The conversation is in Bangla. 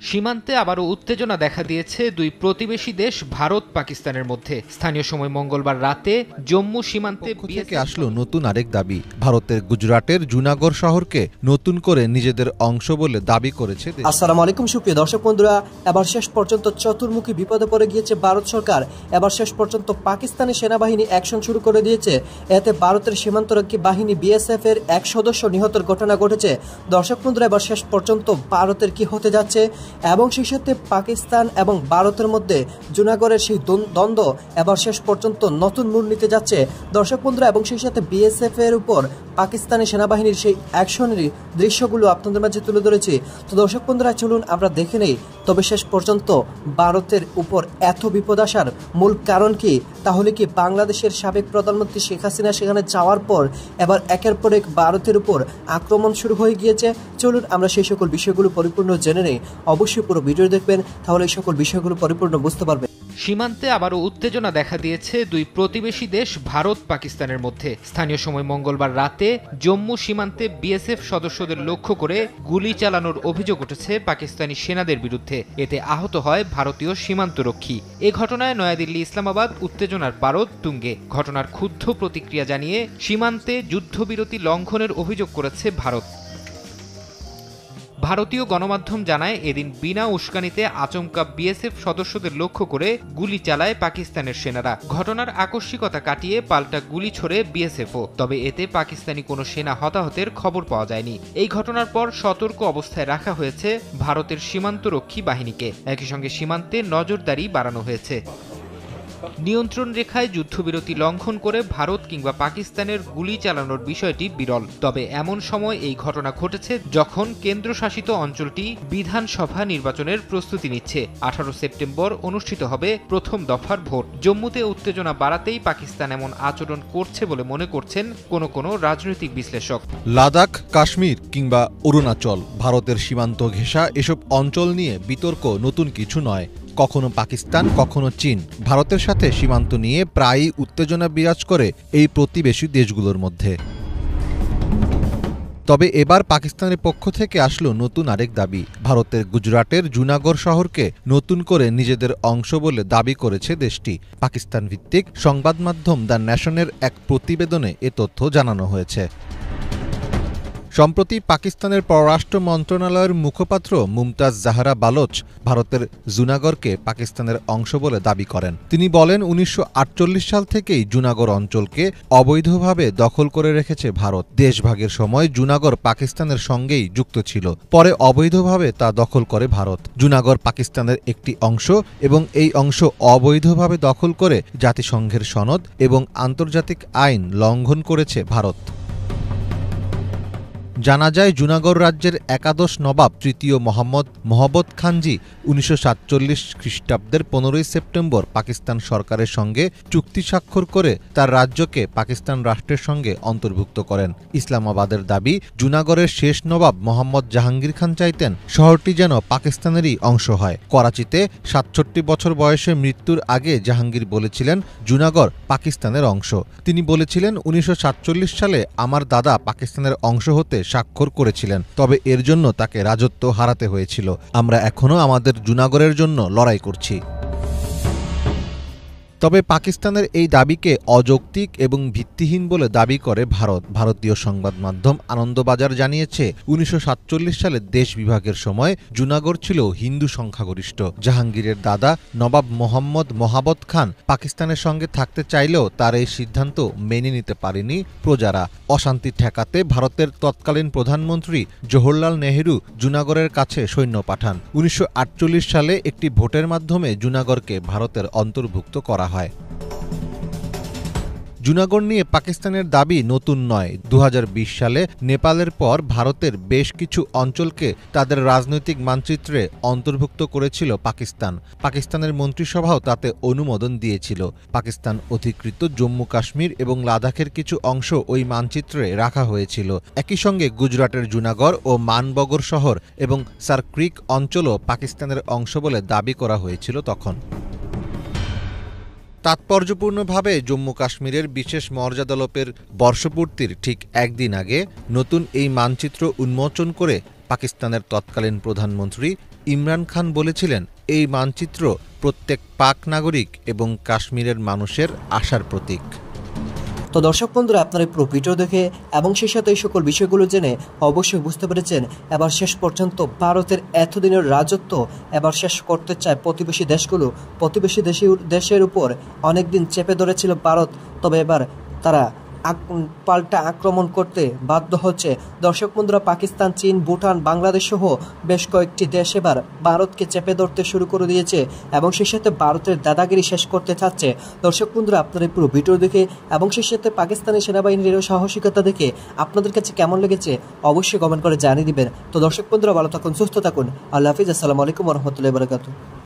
সীমান্তে আবারও উত্তেজনা দেখা দিয়েছে দুই প্রতিবেশী দেশ ভারত পাকিস্তানের মধ্যে। স্থানীয় সময় মঙ্গলবার রাতে জম্মু সীমান্তে থেকে আসলো নতুন আরেক দাবি। ভারতের গুজরাটের জুনাগড় শহরকে নতুন করে নিজেদের অংশ বলে দাবি করেছে। আসসালামু আলাইকুম সুপ্রিয় দর্শক বন্ধুরা, এবার শেষ পর্যন্ত চতুর্মুখী বিপদে পড়ে গিয়েছে ভারত সরকার। এবার শেষ পর্যন্ত পাকিস্তানি সেনাবাহিনী অ্যাকশন শুরু করে দিয়েছে। এতে ভারতের সীমান্তরক্ষী বাহিনী বিএসএফ এর এক সদস্য নিহতের ঘটনা ঘটেছে। দর্শক বন্ধুরা, এবার শেষ পর্যন্ত ভারতের কি হতে যাচ্ছে এবং সেই সাথে পাকিস্তান এবং ভারতের মধ্যে জুনাগড়ের সেই দ্বন্দ্ব এবার শেষ পর্যন্ত নতুন মোড় নিতে যাচ্ছে দর্শক বন্ধুরা, এবং সেই সাথে বিএসএফ এর উপর পাকিস্তানি সেনাবাহিনীর সেই অ্যাকশনের দৃশ্যগুলো আপনাদের মাঝে তুলে ধরেছি। তো দর্শক বন্ধুরা, চলুন আমরা দেখে নেই তবে শেষ পর্যন্ত ভারতের উপর এত বিপদ আসার মূল কারণ কি। তাহলে কি বাংলাদেশের সাবেক প্রধানমন্ত্রী শেখ হাসিনা সেখানে যাওয়ার পর এবার একের পর এক ভারতের উপর আক্রমণ শুরু হয়ে গিয়েছে? চলুন আমরা সেই সকল বিষয়গুলো পরিপূর্ণ জেনে নেই। অবশ্যই পুরো ভিডিও দেখবেন, তাহলে এই সকল বিষয়গুলো পরিপূর্ণ বুঝতে পারবেন। সীমান্তে আবারও উত্তেজনা দেখা দিয়েছে দুই প্রতিবেশী দেশ ভারত পাকিস্তানের মধ্যে। স্থানীয় সময় মঙ্গলবার রাতে জম্মু সীমান্তে বিএসএফ সদস্যদের লক্ষ্য করে গুলি চালানোর অভিযোগ উঠেছে পাকিস্তানি সেনাদের বিরুদ্ধে। এতে আহত হয় ভারতীয় সীমান্তরক্ষী। এ ঘটনায় নয়াদিল্লি ইসলামাবাদ উত্তেজনার পারদ তুঙ্গে। ঘটনার ক্ষুব্ধ প্রতিক্রিয়া জানিয়ে সীমান্তে যুদ্ধবিরতি লঙ্ঘনের অভিযোগ করেছে ভারত। ভারতীয় গণমাধ্যম জানায়, এদিন বিনা উস্কানিতে আচমকা বিএসএফ সদস্যদের লক্ষ্য করে গুলি চালায় পাকিস্তানের সেনারা। ঘটনার আকস্মিকতা কাটিয়ে পাল্টা গুলি ছোড়ে বিএসএফও। তবে এতে পাকিস্তানি কোনো সেনা হতাহতের খবর পাওয়া যায়নি। এই ঘটনার পর সতর্ক অবস্থায় রাখা হয়েছে ভারতের সীমান্তরক্ষী বাহিনীকে। একই সঙ্গে সীমান্তে নজরদারি বাড়ানো হয়েছে। নিয়ন্ত্রণ রেখায় যুদ্ধবিরতি লঙ্ঘন করে ভারত কিংবা পাকিস্তানের গুলি চালানোর বিষয়টি বিরল। তবে এমন সময় এই ঘটনা ঘটেছে যখন কেন্দ্রশাসিত অঞ্চলটি বিধানসভা নির্বাচনের প্রস্তুতি নিচ্ছে। 18 সেপ্টেম্বর অনুষ্ঠিত হবে প্রথম দফার ভোট। জম্মুতে উত্তেজনা বাড়াতেই পাকিস্তান এমন আচরণ করছে বলে মনে করছেন কোনো রাজনৈতিক বিশ্লেষক। লাদাখ, কাশ্মীর কিংবা অরুণাচল, ভারতের সীমান্ত ঘেঁষা এসব অঞ্চল নিয়ে বিতর্ক নতুন কিছু নয়। কখনো পাকিস্তান, কখনো চীন। ভারতের সাথে সীমান্ত নিয়ে প্রায়ই উত্তেজনা বিরাজ করে এই প্রতিবেশী দেশগুলোর মধ্যে। তবে এবার পাকিস্তানের পক্ষ থেকে আসলো নতুন আরেক দাবি। ভারতের গুজরাটের জুনাগড় শহরকে নতুন করে নিজেদের অংশ বলে দাবি করেছে দেশটি। পাকিস্তান ভিত্তিক সংবাদ মাধ্যম দ্য নেশনের এক প্রতিবেদনে এ তথ্য জানানো হয়েছে। সম্প্রতি পাকিস্তানের পররাষ্ট্র মন্ত্রণালয়ের মুখপাত্র মুমতাজ জাহরা বালোচ ভারতের জুনাগড়কে পাকিস্তানের অংশ বলে দাবি করেন। তিনি বলেন, 1948 সাল থেকেই জুনাগড় অঞ্চলকে অবৈধভাবে দখল করে রেখেছে ভারত। দেশভাগের সময় জুনাগড় পাকিস্তানের সঙ্গেই যুক্ত ছিল। পরে অবৈধভাবে তা দখল করে ভারত। জুনাগড় পাকিস্তানের একটি অংশ এবং এই অংশ অবৈধভাবে দখল করে জাতিসংঘের সনদ এবং আন্তর্জাতিক আইন লঙ্ঘন করেছে ভারত। জানা যায়, জুনাগড় রাজ্যের একাদশ নবাব তৃতীয় মোহাম্মদ মহব্বত খানজি 1947 খ্রিস্টাব্দের 15 সেপ্টেম্বর পাকিস্তান সরকারের সঙ্গে চুক্তি স্বাক্ষর করে তার রাজ্যকে পাকিস্তান রাষ্ট্রের সঙ্গে অন্তর্ভুক্ত করেন। ইসলামাবাদের দাবি, জুনাগড়ের শেষ নবাব মোহাম্মদ জাহাঙ্গীর খান চাইতেন শহরটি যেন পাকিস্তানেরই অংশ হয়। করাচিতে 67 বছর বয়সে মৃত্যুর আগে জাহাঙ্গীর বলেছিলেন, জুনাগড় পাকিস্তানের অংশ। তিনি বলেছিলেন, 1947 সালে আমার দাদা পাকিস্তানের অংশ হতে স্বাক্ষর করেছিলেন, তবে এর জন্য তাকে রাজত্ব হারাতে হয়েছিল। আমরা এখনো আমাদের জুনাগড়ের জন্য লড়াই করছি। তবে পাকিস্তানের এই দাবিকে অযৌক্তিক এবং ভিত্তিহীন বলে দাবি করে ভারত। ভারতীয় সংবাদ মাধ্যম আনন্দবাজার জানিয়েছে, 1947 সালে দেশ বিভাগের সময় জুনাগড় ছিল হিন্দু সংখ্যাগরিষ্ঠ। জাহাঙ্গীরের দাদা নবাব মোহাম্মদ মহাবত খান পাকিস্তানের সঙ্গে থাকতে চাইলেও তার এই সিদ্ধান্ত মেনে নিতে পারেনি প্রজারা। অশান্তি ঠেকাতে ভারতের তৎকালীন প্রধানমন্ত্রী জওহরলাল নেহেরু জুনাগড়ের কাছে সৈন্য পাঠান। 1948 সালে একটি ভোটের মাধ্যমে জুনাগড়কে ভারতের অন্তর্ভুক্ত করা হয়। জুনাগড় নিয়ে পাকিস্তানের দাবি নতুন নয়। 2020 সালে নেপালের পর ভারতের বেশ কিছু অঞ্চলকে তাদের রাজনৈতিক মানচিত্রে অন্তর্ভুক্ত করেছিল পাকিস্তান। পাকিস্তানের মন্ত্রিসভাও তাতে অনুমোদন দিয়েছিল। পাকিস্তান অধিকৃত জম্মু কাশ্মীর এবং লাদাখের কিছু অংশ ওই মানচিত্রে রাখা হয়েছিল। একই সঙ্গে গুজরাটের জুনাগড় ও মানবগর শহর এবং সার ক্রিক অঞ্চলও পাকিস্তানের অংশ বলে দাবি করা হয়েছিল তখন। তাৎপর্যপূর্ণভাবে জম্মু কাশ্মীরের বিশেষ মর্যাদালোপের বর্ষপূর্তির ঠিক একদিন আগে নতুন এই মানচিত্র উন্মোচন করে পাকিস্তানের তৎকালীন প্রধানমন্ত্রী ইমরান খান বলেছিলেন, এই মানচিত্র প্রত্যেক পাক নাগরিক এবং কাশ্মীরের মানুষের আশার প্রতীক। তো দর্শক বন্ধুরা, আপনারা এই পুরো ভিডিও দেখে এবং সেই সাথে এই সকল বিষয়গুলো জেনে অবশ্যই বুঝতে পেরেছেন এবার শেষ পর্যন্ত ভারতের এতদিনের রাজত্ব এবার শেষ করতে চায় প্রতিবেশী দেশগুলো। প্রতিবেশী দেশের উপর অনেকদিন চেপে ধরেছিল ভারত, তবে এবার তারা পাল্টা আক্রমণ করতে বাধ্য হচ্ছে। দর্শক বন্ধুরা, পাকিস্তান, চীন, ভুটান, বাংলাদেশ সহ বেশ কয়েকটি দেশ এবার ভারতকে চেপে ধরতে শুরু করে দিয়েছে এবং সেই সাথে ভারতের দাদাগিরি শেষ করতে চাচ্ছে। দর্শক বন্ধুরা, আপনারা পুরো ভিডিও দেখে এবং সেই সাথে পাকিস্তানি সেনাবাহিনীর সাহসিকতা দেখে আপনাদের কাছে কেমন লেগেছে অবশ্যই কমেন্ট করে জানিয়ে দিবেন। তো দর্শক বন্ধুরা, ভালো থাকুন, সুস্থ থাকুন। আল্লাহ হাফিজ। আসসালামু আলাইকুম ওয়া রাহমাতুল্লাহি ওয়া বারাকাতুহু।